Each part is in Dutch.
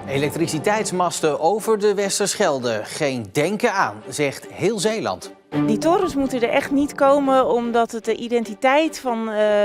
Elektriciteitsmasten over de Westerschelde. Geen denken aan, zegt heel Zeeland. Die torens moeten er echt niet komen omdat het de identiteit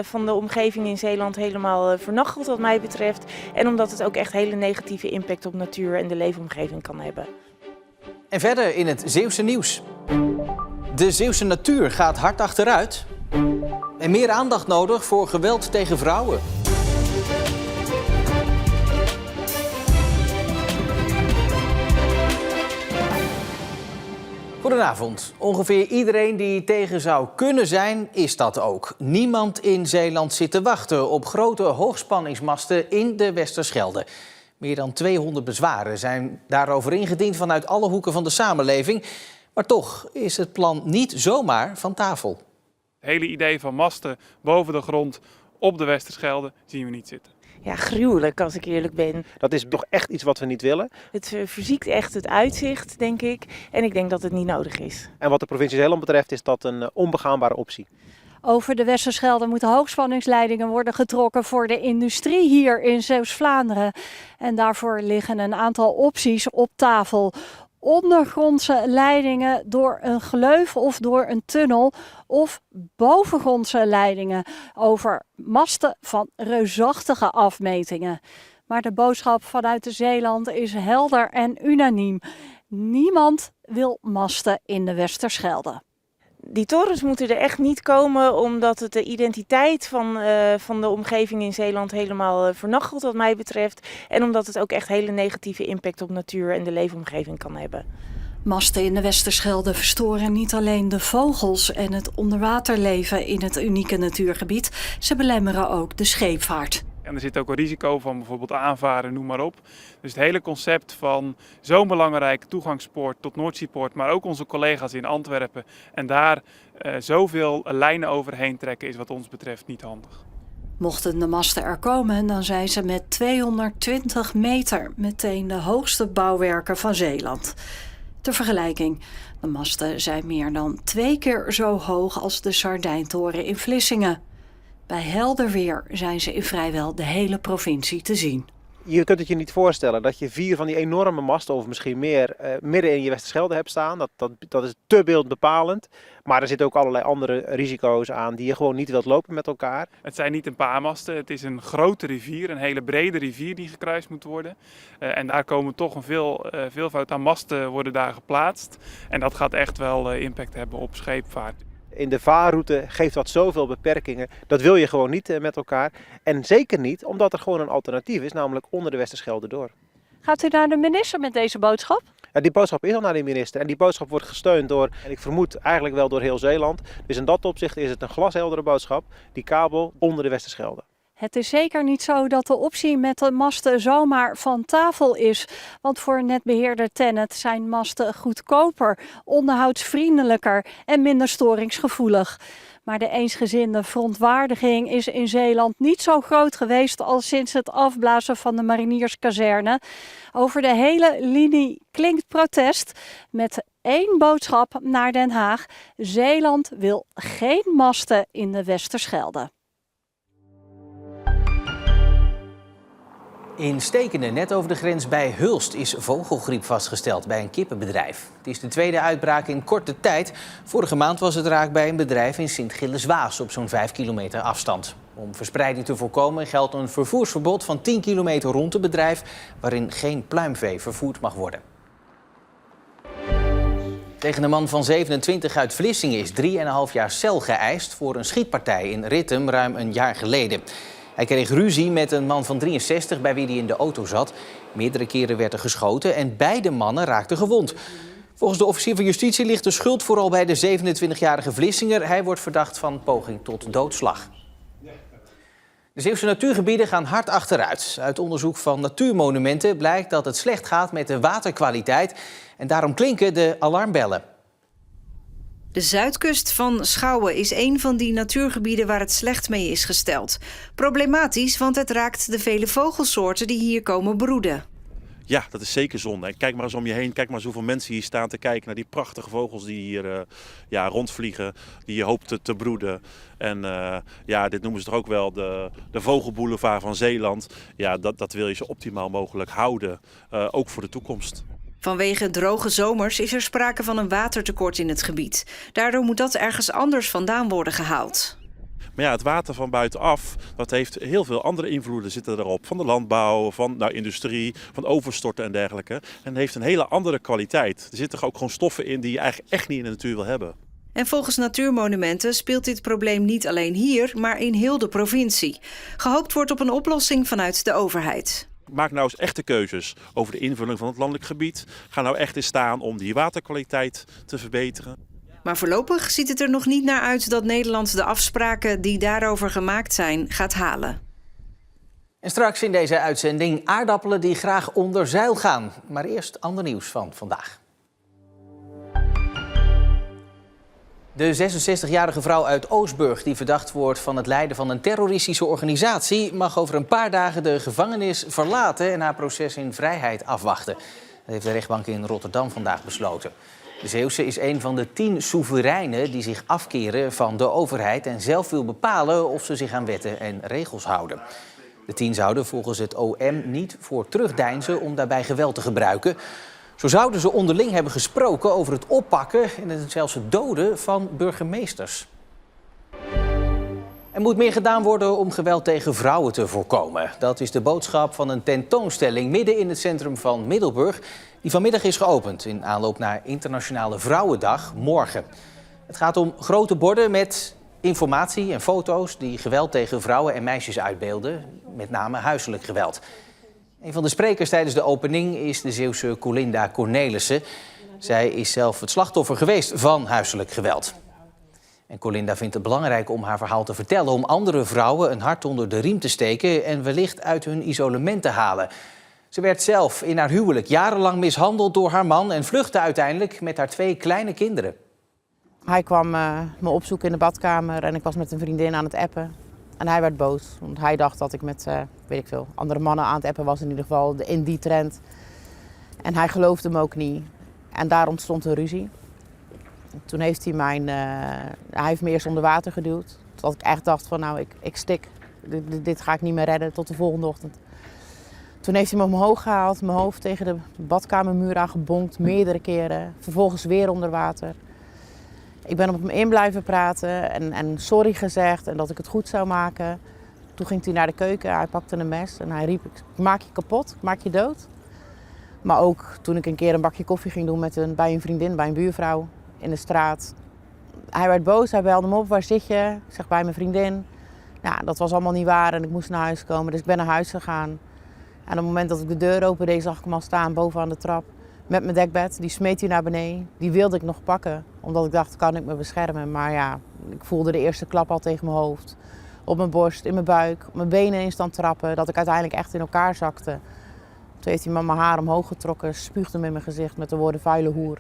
van de omgeving in Zeeland helemaal vernachelt wat mij betreft. En omdat het ook echt hele negatieve impact op natuur en de leefomgeving kan hebben. En verder in het Zeeuwse nieuws. De Zeeuwse natuur gaat hard achteruit. En meer aandacht nodig voor geweld tegen vrouwen. Goedenavond. Ongeveer iedereen die tegen zou kunnen zijn, is dat ook. Niemand in Zeeland zit te wachten op grote hoogspanningsmasten in de Westerschelde. Meer dan 200 bezwaren zijn daarover ingediend vanuit alle hoeken van de samenleving. Maar toch is het plan niet zomaar van tafel. Het hele idee van masten boven de grond op de Westerschelde zien we niet zitten. Ja, gruwelijk als ik eerlijk ben. Dat is toch echt iets wat we niet willen. Het verziekt echt het uitzicht, denk ik. En ik denk dat het niet nodig is. En wat de provincie Zeeland betreft is dat een onbegaanbare optie. Over de Westerschelde moeten hoogspanningsleidingen worden getrokken voor de industrie hier in Zeeuws-Vlaanderen. En daarvoor liggen een aantal opties op tafel. Ondergrondse leidingen door een gleuf of door een tunnel of bovengrondse leidingen over masten van reusachtige afmetingen. Maar de boodschap vanuit de Zeeland is helder en unaniem. Niemand wil masten in de Westerschelde. Die torens moeten er echt niet komen omdat het de identiteit van de omgeving in Zeeland helemaal vernachelt wat mij betreft. En omdat het ook echt hele negatieve impact op natuur en de leefomgeving kan hebben. Masten in de Westerschelde verstoren niet alleen de vogels en het onderwaterleven in het unieke natuurgebied. Ze belemmeren ook de scheepvaart. En er zit ook een risico van bijvoorbeeld aanvaren, noem maar op. Dus het hele concept van zo'n belangrijk toegangspoort tot Noordzeepoort, maar ook onze collega's in Antwerpen en daar zoveel lijnen overheen trekken is wat ons betreft niet handig. Mochten de masten er komen, dan zijn ze met 220 meter meteen de hoogste bouwwerken van Zeeland. Ter vergelijking, de masten zijn meer dan 2 keer zo hoog als de Sardijntoren in Vlissingen. Bij helder weer zijn ze in vrijwel de hele provincie te zien. Je kunt het je niet voorstellen dat je 4 van die enorme masten of misschien meer midden in je Westerschelde hebt staan. Dat is te beeldbepalend. Maar er zitten ook allerlei andere risico's aan die je gewoon niet wilt lopen met elkaar. Het zijn niet een paar masten, het is een grote rivier, een hele brede rivier die gekruist moet worden. En daar komen toch een veelvoud aan masten worden daar geplaatst. En dat gaat echt wel impact hebben op scheepvaart. In de vaarroute geeft dat zoveel beperkingen. Dat wil je gewoon niet met elkaar. En zeker niet omdat er gewoon een alternatief is, namelijk onder de Westerschelde door. Gaat u naar de minister met deze boodschap? Ja, die boodschap is al naar de minister en die boodschap wordt gesteund door, en ik vermoed eigenlijk wel door heel Zeeland. Dus in dat opzicht is het een glasheldere boodschap, die kabel onder de Westerschelde. Het is zeker niet zo dat de optie met de masten zomaar van tafel is. Want voor netbeheerder TenneT zijn masten goedkoper, onderhoudsvriendelijker en minder storingsgevoelig. Maar de eensgezinde verontwaardiging is in Zeeland niet zo groot geweest als sinds het afblazen van de marinierskazerne. Over de hele linie klinkt protest met 1 boodschap naar Den Haag. Zeeland wil geen masten in de Westerschelde. In Stekende, net over de grens bij Hulst, is vogelgriep vastgesteld bij een kippenbedrijf. Het is de tweede uitbraak in korte tijd. Vorige maand was het raak bij een bedrijf in Sint-Gilles-Waas op zo'n 5 kilometer afstand. Om verspreiding te voorkomen geldt een vervoersverbod van 10 kilometer rond het bedrijf, waarin geen pluimvee vervoerd mag worden. Tegen een man van 27 uit Vlissingen is 3,5 jaar cel geëist voor een schietpartij in Rittem ruim een jaar geleden. Hij kreeg ruzie met een man van 63 bij wie hij in de auto zat. Meerdere keren werd er geschoten en beide mannen raakten gewond. Volgens de officier van justitie ligt de schuld vooral bij de 27-jarige Vlissinger. Hij wordt verdacht van poging tot doodslag. De Zeeuwse natuurgebieden gaan hard achteruit. Uit onderzoek van Natuurmonumenten blijkt dat het slecht gaat met de waterkwaliteit. En daarom klinken de alarmbellen. De zuidkust van Schouwen is een van die natuurgebieden waar het slecht mee is gesteld. Problematisch, want het raakt de vele vogelsoorten die hier komen broeden. Ja, dat is zeker zonde. En kijk maar eens om je heen. Kijk maar eens hoeveel mensen hier staan te kijken naar die prachtige vogels die hier rondvliegen. Die je hoopt te broeden. En dit noemen ze toch ook wel de vogelboulevard van Zeeland. Ja, dat wil je zo optimaal mogelijk houden. Ook voor de toekomst. Vanwege droge zomers is er sprake van een watertekort in het gebied. Daardoor moet dat ergens anders vandaan worden gehaald. Maar ja, het water van buitenaf, dat heeft heel veel andere invloeden zitten erop. Van de landbouw, van industrie, van overstorten en dergelijke. En heeft een hele andere kwaliteit. Er zitten ook gewoon stoffen in die je eigenlijk echt niet in de natuur wil hebben. En volgens Natuurmonumenten speelt dit probleem niet alleen hier, maar in heel de provincie. Gehoopt wordt op een oplossing vanuit de overheid. Maak nou eens echte keuzes over de invulling van het landelijk gebied. Ga nou echt in staan om die waterkwaliteit te verbeteren. Maar voorlopig ziet het er nog niet naar uit dat Nederland de afspraken die daarover gemaakt zijn gaat halen. En straks in deze uitzending aardappelen die graag onder zeil gaan. Maar eerst ander nieuws van vandaag. De 66-jarige vrouw uit Oostburg die verdacht wordt van het leiden van een terroristische organisatie mag over een paar dagen de gevangenis verlaten en haar proces in vrijheid afwachten. Dat heeft de rechtbank in Rotterdam vandaag besloten. De Zeeuwse is een van de 10 soevereinen die zich afkeren van de overheid en zelf wil bepalen of ze zich aan wetten en regels houden. De 10 zouden volgens het OM niet voor terugdeinzen om daarbij geweld te gebruiken. Zo zouden ze onderling hebben gesproken over het oppakken en zelfs het doden van burgemeesters. Er moet meer gedaan worden om geweld tegen vrouwen te voorkomen. Dat is de boodschap van een tentoonstelling midden in het centrum van Middelburg, die vanmiddag is geopend in aanloop naar Internationale Vrouwendag morgen. Het gaat om grote borden met informatie en foto's die geweld tegen vrouwen en meisjes uitbeelden, met name huiselijk geweld. Een van de sprekers tijdens de opening is de Zeeuwse Colinda Cornelissen. Zij is zelf het slachtoffer geweest van huiselijk geweld. En Colinda vindt het belangrijk om haar verhaal te vertellen, om andere vrouwen een hart onder de riem te steken en wellicht uit hun isolement te halen. Ze werd zelf in haar huwelijk jarenlang mishandeld door haar man en vluchtte uiteindelijk met haar 2 kleine kinderen. Hij kwam me opzoeken in de badkamer en ik was met een vriendin aan het appen. En hij werd boos, want hij dacht dat ik met andere mannen aan het appen was, in ieder geval in die trend. En hij geloofde me ook niet. En daar ontstond een ruzie. Toen heeft hij heeft me eerst onder water geduwd. Tot ik echt dacht van ik stik. Dit ga ik niet meer redden tot de volgende ochtend. Toen heeft hij me omhoog gehaald, mijn hoofd tegen de badkamermuur aangebonkt, meerdere keren. Vervolgens weer onder water. Ik ben op hem in blijven praten en sorry gezegd en dat ik het goed zou maken. Toen ging hij naar de keuken, hij pakte een mes en hij riep, ik maak je kapot, ik maak je dood. Maar ook toen ik een keer een bakje koffie ging doen bij een vriendin, bij een buurvrouw in de straat. Hij werd boos, hij belde me op, waar zit je? Ik zeg, bij mijn vriendin. Nou, dat was allemaal niet waar en ik moest naar huis komen, dus ik ben naar huis gegaan. En op het moment dat ik de deur opende, zag ik hem al staan bovenaan de trap. Met mijn dekbed, die smeet hij naar beneden. Die wilde ik nog pakken, omdat ik dacht, kan ik me beschermen. Maar ja, ik voelde de eerste klap al tegen mijn hoofd. Op mijn borst, in mijn buik, op mijn benen in stand trappen. Dat ik uiteindelijk echt in elkaar zakte. Toen heeft hij met mijn haar omhoog getrokken, spuugde hem in mijn gezicht met de woorden vuile hoer.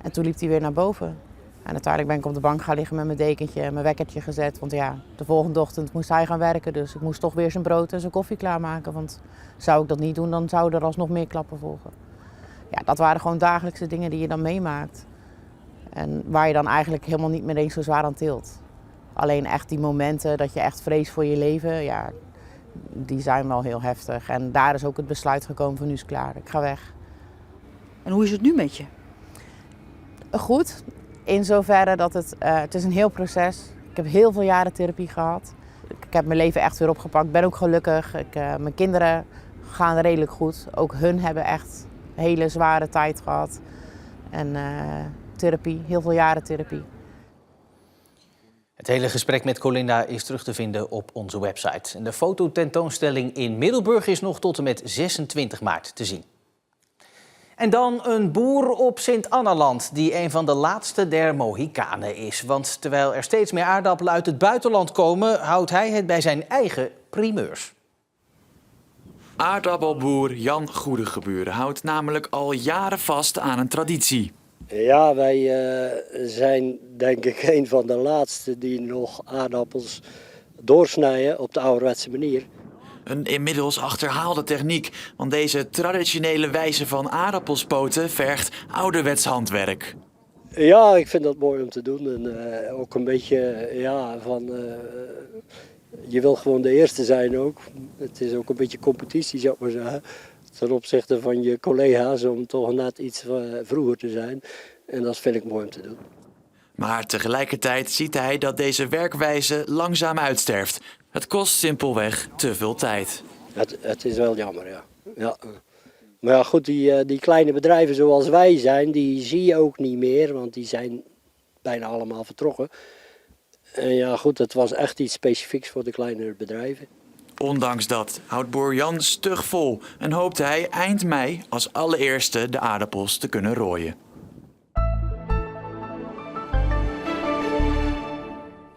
En toen liep hij weer naar boven. En uiteindelijk ben ik op de bank gaan liggen met mijn dekentje en mijn wekkertje gezet. Want ja, de volgende ochtend moest hij gaan werken. Dus ik moest toch weer zijn brood en zijn koffie klaarmaken. Want zou ik dat niet doen, dan zouden er alsnog meer klappen volgen. Ja, dat waren gewoon dagelijkse dingen die je dan meemaakt. En waar je dan eigenlijk helemaal niet meer eens zo zwaar aan tilt. Alleen echt die momenten dat je echt vreest voor je leven, ja, die zijn wel heel heftig. En daar is ook het besluit gekomen van nu is het klaar, ik ga weg. En hoe is het nu met je? Goed, in zoverre dat het is een heel proces. Ik heb heel veel jaren therapie gehad. Ik heb mijn leven echt weer opgepakt, ik ben ook gelukkig. Mijn kinderen gaan redelijk goed. Ook hun hebben echt een hele zware tijd gehad. En therapie, heel veel jaren therapie. Het hele gesprek met Colinda is terug te vinden op onze website. En de fototentoonstelling in Middelburg is nog tot en met 26 maart te zien. En dan een boer op Sint-Annaland die een van de laatste der Mohikanen is. Want terwijl er steeds meer aardappelen uit het buitenland komen, houdt hij het bij zijn eigen primeurs. Aardappelboer Jan Goedegeburen houdt namelijk al jaren vast aan een traditie. Ja, wij zijn denk ik een van de laatste die nog aardappels doorsnijden op de ouderwetse manier. Een inmiddels achterhaalde techniek, want deze traditionele wijze van aardappelspoten vergt ouderwets handwerk. Ja, ik vind dat mooi om te doen. En ook een beetje, je wil gewoon de eerste zijn ook. Het is ook een beetje competitie, zou ik maar zeggen. Ten opzichte van je collega's om toch net iets vroeger te zijn. En dat vind ik mooi om te doen. Maar tegelijkertijd ziet hij dat deze werkwijze langzaam uitsterft. Het kost simpelweg te veel tijd. Het is wel jammer, ja. Maar ja, goed, die kleine bedrijven zoals wij zijn, die zie je ook niet meer. Want die zijn bijna allemaal vertrokken. En ja, goed, het was echt iets specifieks voor de kleinere bedrijven. Ondanks dat houdt boer Jan stug vol en hoopt hij eind mei als allereerste de aardappels te kunnen rooien.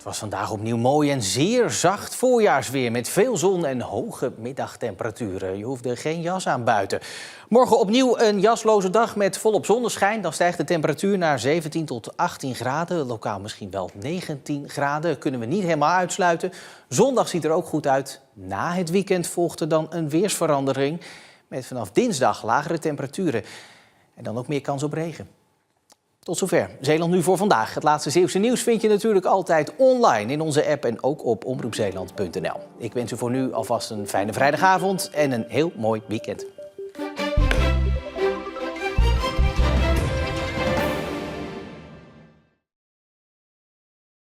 Het was vandaag opnieuw mooi en zeer zacht voorjaarsweer met veel zon en hoge middagtemperaturen. Je hoefde geen jas aan buiten. Morgen opnieuw een jasloze dag met volop zonneschijn. Dan stijgt de temperatuur naar 17 tot 18 graden. Lokaal misschien wel 19 graden. Kunnen we niet helemaal uitsluiten. Zondag ziet er ook goed uit. Na het weekend volgt er dan een weersverandering. Met vanaf dinsdag lagere temperaturen. En dan ook meer kans op regen. Tot zover Zeeland Nu voor vandaag. Het laatste Zeeuwse nieuws vind je natuurlijk altijd online in onze app en ook op omroepzeeland.nl. Ik wens u voor nu alvast een fijne vrijdagavond en een heel mooi weekend.